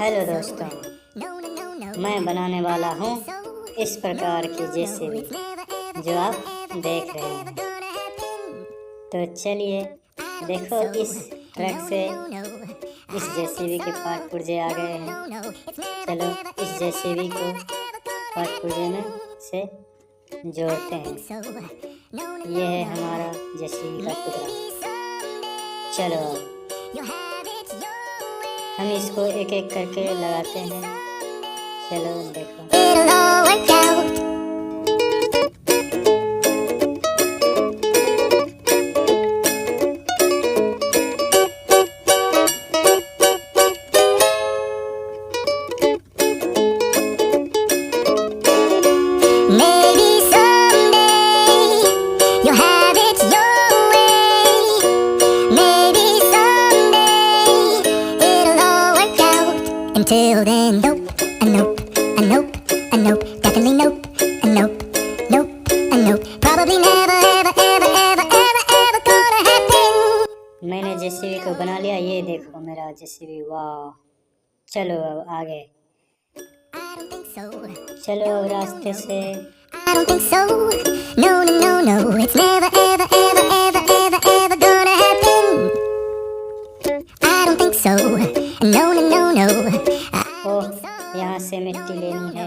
Hello दोस्तों, मैं बनाने वाला हूँ इस प्रकार की जेसीबी जो आप देख रहे हैं। तो चलिए देखो, इस ट्रक से इस जेसीबी के पार्ट पुर्जे आ गए हैं। चलो इस जेसीबी को पार्ट पुर्जे में से जोड़ते हैं। ये है हमारा जेसीबी का टुकड़ा। चलो हम इसको एक एक करके लगाते हैं। चलो देखो, Until then, nope, definitely nope, probably never, ever gonna happen. मैंने जेसीबी को बना लिया। ये देखो मेरा जेसीबी, वाह। चलो अब आगे, चलो अब रास्ते से। I don't think so, no, it's never, ever gonna happen. I don't think so, no. ओह, यहाँ से मिट्टी लेनी है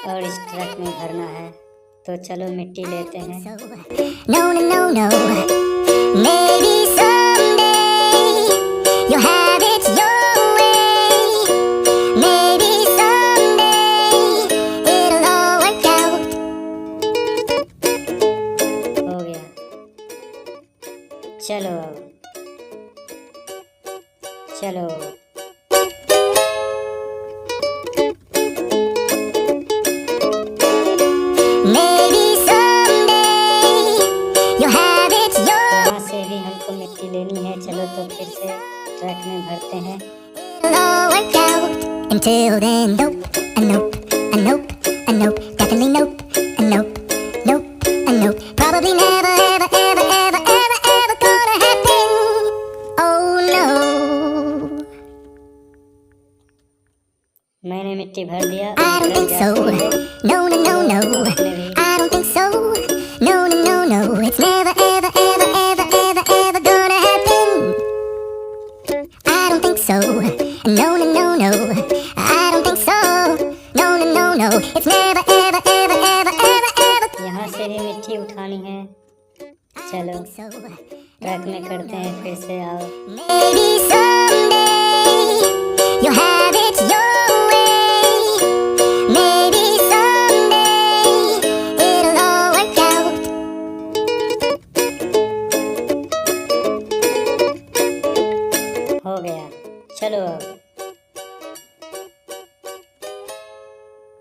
और इस ट्रक में भरना है। तो चलो मिट्टी लेते हैं। No, maybe someday you'll have it your way. Maybe someday it'll all work out. हो गया। चलो अब, चलो Maybe someday you'll have it your यहाँ से भी हमको मिट्टी लेनी है। चलो तो फिर से ट्रक में भरते हैं। It'll all work out. Until then, nope, definitely nope, probably never, ever gonna happen. Oh no, मैंने मिट्टी भर दिया। I don't think so, no, I don't think so, no, it's never, ever gonna happen. I don't think so, no, I don't think so, no, it's never, ever. यहाँ से भी मिट्टी उठानी है। चलो ट्रक में करते हैं फिर से। आओ, Maybe someday you'll have it your way. Maybe someday it'll all work out. हो गया। चलो अब,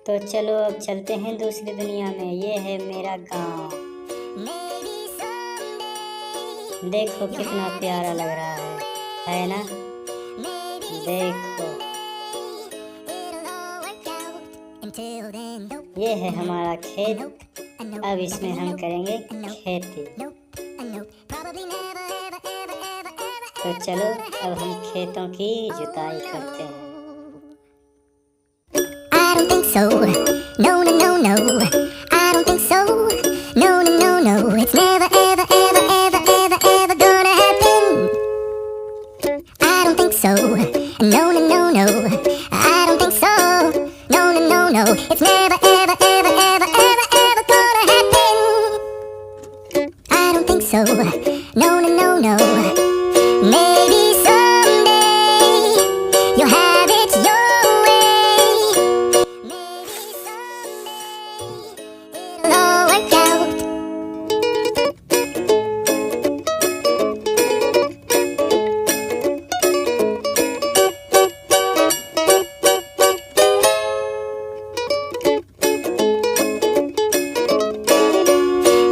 तो चलो अब चलते हैं दूसरी दुनिया में। ये है मेरा गांव। Maybe someday, देखो कितना प्यारा लग रहा है ना? maybe देखो, it'll all work out. Until then, nope, ये है हमारा खेत। nope, अब इसमें हम करेंगे खेती। probably never, ever. तो चलो अब हम खेतों की जुताई करते हैं। I don't think so, no, I don't think so, no, it's never, ever gonna happen. I don't think so, no, I don't think so, no, it's never, ever gonna happen. I don't think so, no, maybe someday you'll have it your way. Maybe someday it'll all work out.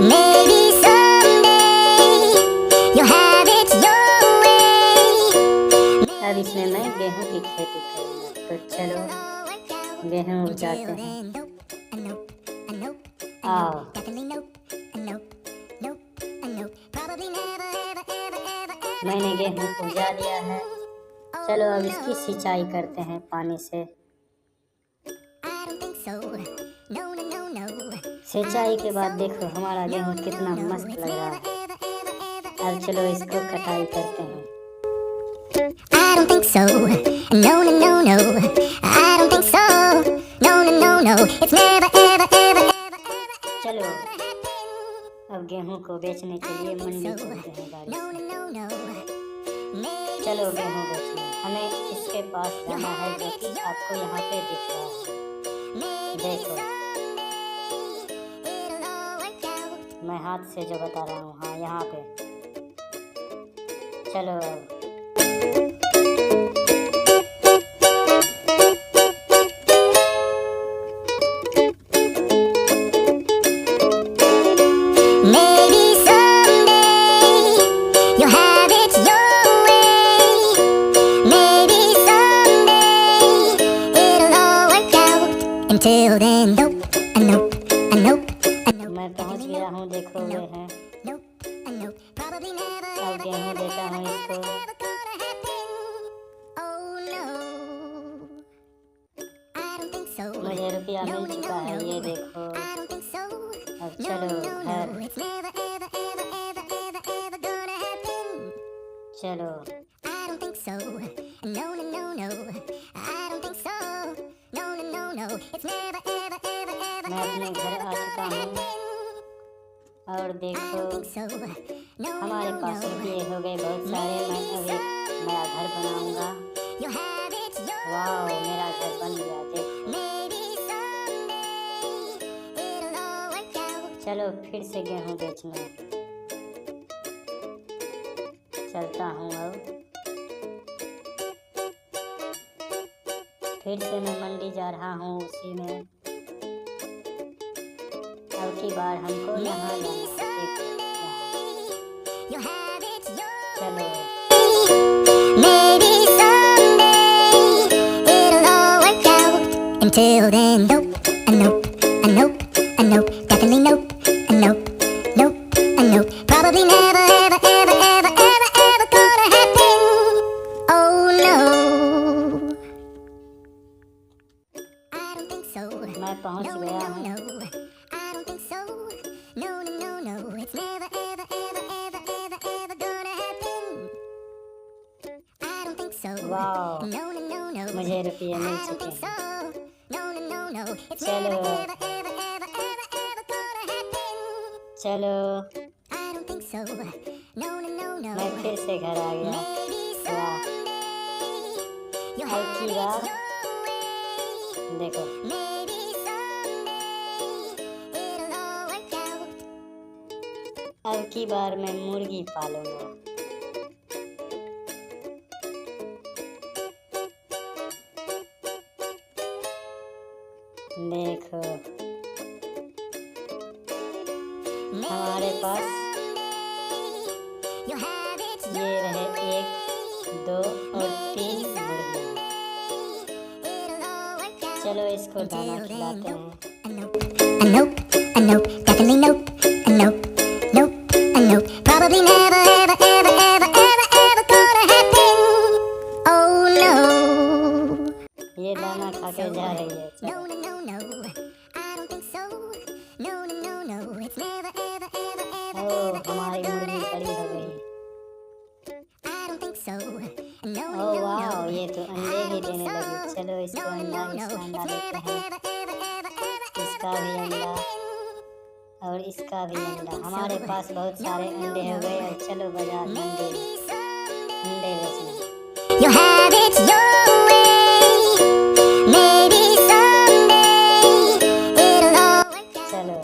Maybe someday you'll have it your way. अब इसमें मैं गेहूं की खेती करूँगा। तो चलो गेहूं उपजाते हैं। आओ, मैंने गेहूं उपजा लिया है। चलो अब इसकी सिंचाई करते हैं पानी से। I don't think so. No, no, no, no. सिंचाई के बाद देखो हमारा गेहूँ कितना मस्त लग रहा है। अब चलो इसको कटाई करते हैं। I don't think so. No, no, no, no. I don't think so. No, no, no, no. It's never, ever, ever, ever, ever. चलो अब गेहूँ को बेचने के लिए मंडी चलते हैं गाड़ी No, से। no, no, no. चलो गेहूँ बेचने हमें इसके पास जाना है जो कि आपको यहाँ पे दिख रहा है। देखो It'll all work out. मैं हाथ से जो बता रहा हूँ, हाँ यहाँ पे। चलो अब Maybe someday you'll have it your way. Maybe someday it'll all work out. Until then, nope, nope, nope, nope, मैं पहुँच गया हूँ, देखो वे हैं। nope, nope. Probably never, अब गेहूँ देता हूँ इसको। ever gonna happen. Oh no, I don't think so. मुझे रुपया मिल चुका है, ये देखो। I don't think so. अब चलो घर। It's never, ever, ever, ever, ever, ever gonna happen. चलो I don't think so. No, no, no, no. I don't think so. No, no, no, no. It's never, ever, ever, ever, मैं अपने घर आ चुका हूँ और देखो so. No, हमारे no, पास no. रुपये हो गए बहुत सारे। मैं अब एक नया घर बनाऊंगा। You have it your वाह मेरा घर बन गया, देखो। maybe someday it'll all work out. चलो फिर से गेहूँ बेचने चलता हूँ। अब फिर से मैं मंडी जा रहा हूँ उसी में। अब की बार हमको यहाँ जाना है, देखो यहाँ। You have it your चलो maybe someday it'll all work out. Until then, nope, nope, nope, nope, definitely nope, nope, nope, nope. Probably never, ever, ever, ever, ever, ever gonna happen. Oh no, I don't think so. मैं पहुँच No, गया no, हूँ। no, I don't think so. No, no, no, no. It's never, ever, ever, ever, ever, ever gonna happen. I don't think so. वाह No, no, no, no. मुझे रुपये मिल I don't चुके think हैं। so. No, no, no, no. It's चलो never, ever, ever, ever, ever, ever gonna happen. चलो I don't think so. No, no, no, no. मैं फिर से घर आ गया। Maybe वाह someday you'll अब have की it बार your way. देखो Maybe someday it'll all work out. अब की बार मैं मुर्गी पालूंगा। देखो हमारे पास You have it ये रहे 1 2 और 3 मुर्गियाँ। it'll all work out. चलो इसको दाना खिलाते हैं। Nope, nope, definitely nope, nope, nope, nope. Probably never, ever, ever, ever, ever, ever gonna happen. Oh no. ये दाना खा के जा रही है। No, चलो no, no, no. I don't think so. No, no, no, no. It's never, ever, ever, ever, O ever, हमारी ever मुर्गी gonna बड़ी हो happen. गई। I don't think so. No, O no, वाह no. ये तो अंडे ही देने लगी। चलो इसको अंडा इसका अंडा देते हैं। इसका भी अंडा और इसका भी अंडा। हमारे पास बहुत सारे अंडे हो गए। और चलो बाजार मंडी अंडे बेचने। You have it your way. Maybe someday it'll all work out. चलो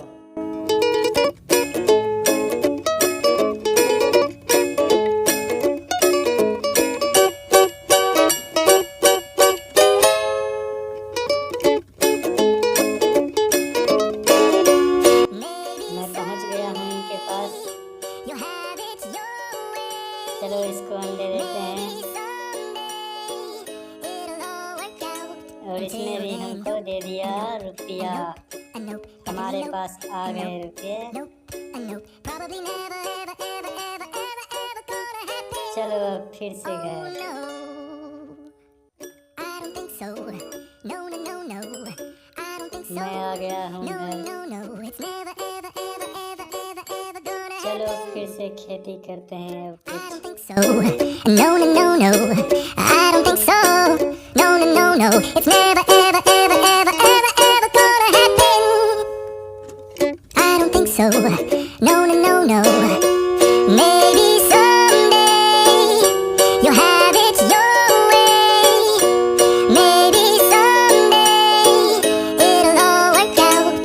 मैं पहुंच गया हूँ इनके पास। You have it your way. चलो इसको अंडे देते हैं। It'll all work out. और इसने भी हमको दे दिया रुपया। Nope, हमारे पास आ गए रुपये। nope, nope. Probably never, ever, ever, ever, ever, ever gonna happen. चलो अब फिर से Oh घर। no. so. No, no, no, no. I don't think so. मैं आ गया हूँ No, घर। no, no. It's never, ever, ever, ever, ever, ever gonna चलो happen. फिर से खेती करते हैं अब I कुछ। don't think so. No, no, no, no. I don't think so. No, no, no, no. It's never, ever, ever, ever, ever, ever gonna happen. I don't think so. No, no, no, no. Maybe someday you'll have it your way. Maybe someday it'll all work out.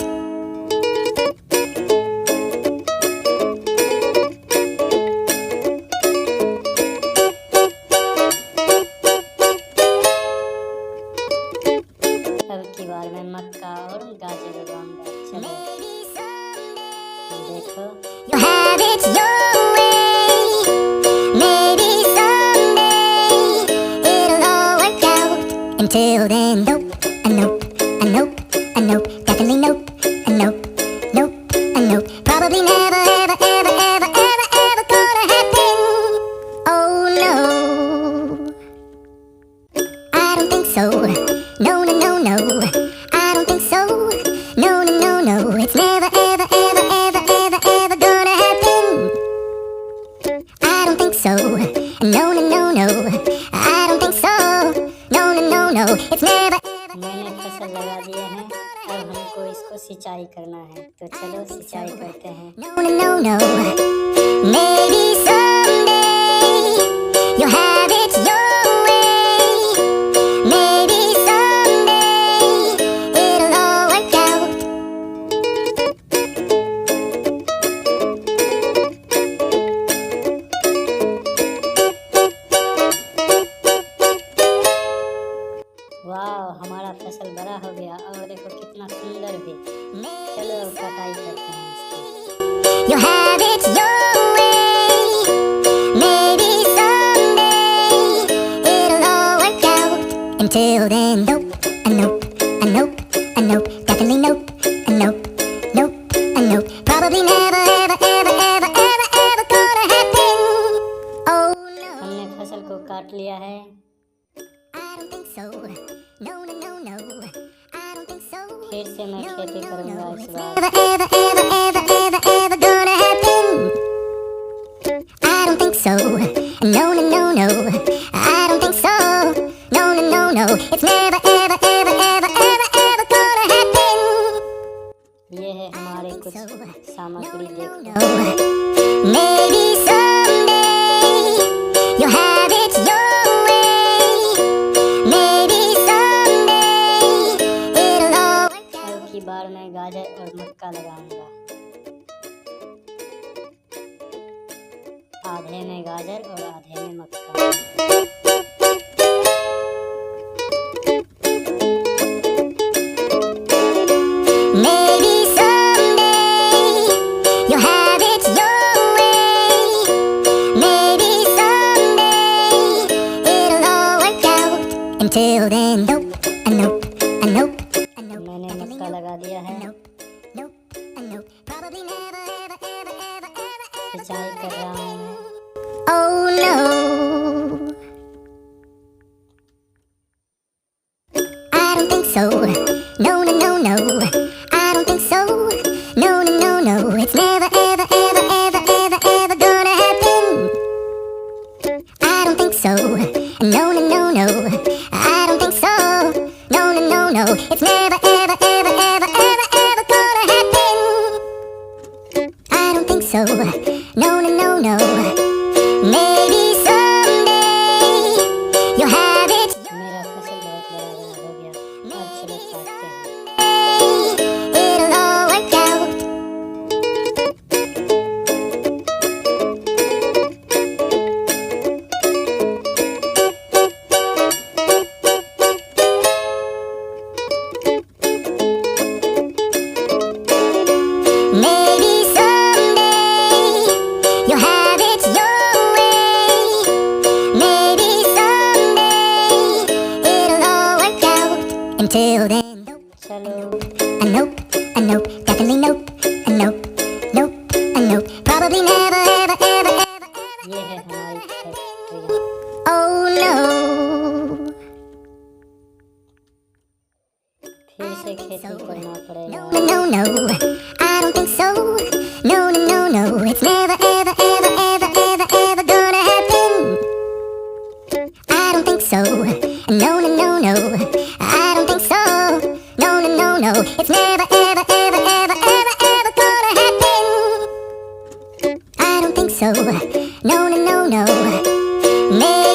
अब की बार मैं मक्का और गाजर उगाऊंगा। चलो Maybe someday देखो you'll have it your way. Maybe someday it'll all work out. Until then, nope, a nope, a nope, a nope, definitely nope, a nope, nope, a nope. Probably never, ever, ever, ever, ever, ever gonna happen. Oh no, I don't think so. No, no, no, no. I don't think so. No, no, no, no. It's never, ever, ever, ever, ever, ever gonna happen. I don't think so. No, no, no, no. I don't think so. No, no, no, no. It's never, ever. मैंने फसल लगा दिए हैं, अब हमको इसको सिंचाई करना है। तो चलो सिंचाई करते हैं। No, no, no, no. Maybe someday you'll have it your way. Maybe someday it'll all work out. वाह, हमारा फसल बड़ा हो गया और देखो कितना सुंदर भी। चलो अब कटाई करते हैं इसकी। You'll have it your way. Maybe someday it'll all work out. Until then, nope, a nope, a nope, a nope, definitely nope, a nope, nope, a nope. Probably never, ever, ever, ever, ever, ever gonna happen. Oh no, हमने फसल को काट लिया है। I don't think so. No, no, no, no. I don't think so. फिर से मैं खेती करूंगा इस बार। Ever, ever, ever, ever, ever, ever gonna happen. I don't think so. No, no, no, no. I don't think so. No, no, no, no. It's never, ever, ever, ever, ever, ever gonna happen. ये है हमारे कुछ सामग्री, देखो। No. Maybe someday you'll have it your way. Maybe someday it'll all work out. अब की बार मैं गाजर और मक्का लगाऊंगा। आधे में गाजर और आधे में मक्का। Maybe someday you'll have it your way. Maybe someday it'll all work out. Until then, nope, a nope, a nope, a nope. मैंने मक्का लगा दिया है। Nope, nope, a nope. Probably never, ever, ever, ever, ever, ever. सिंचाई कर रहा हूँ मैं। Oh no, I don't think so. No, no, no, no. I don't think so. No, no, no, no. It's never, ever, ever, ever, ever, ever gonna happen. I don't think so. No, no, no, no. I don't think so. No, no, no, no. It's never, ever, ever, ever, ever, ever gonna happen. I don't think so. No, no, no, no. Maybe someday you'll have it your मेरा फसल बहुत बड़ा हो गया। अब चलो काटते हैं। way. It'll all work out. Maybe someday you'll have it your way. Maybe someday it'll all work out. Until then, nope, चलो a nope, a nope, definitely nope, a nope, nope, a nope. Probably never, ever, ever, ever, ever. ये है हमारी factory. Oh no, से खेती करना पड़ेगा। No, no, I don't think so. No, no, no, no, it's never, ever, ever, ever, ever, ever gonna happen. I don't think so. No, no, no, no, I don't think so. No, no, no, no, it's never, ever, ever, ever, ever, ever gonna happen. I don't think so. No, no, no, no, never.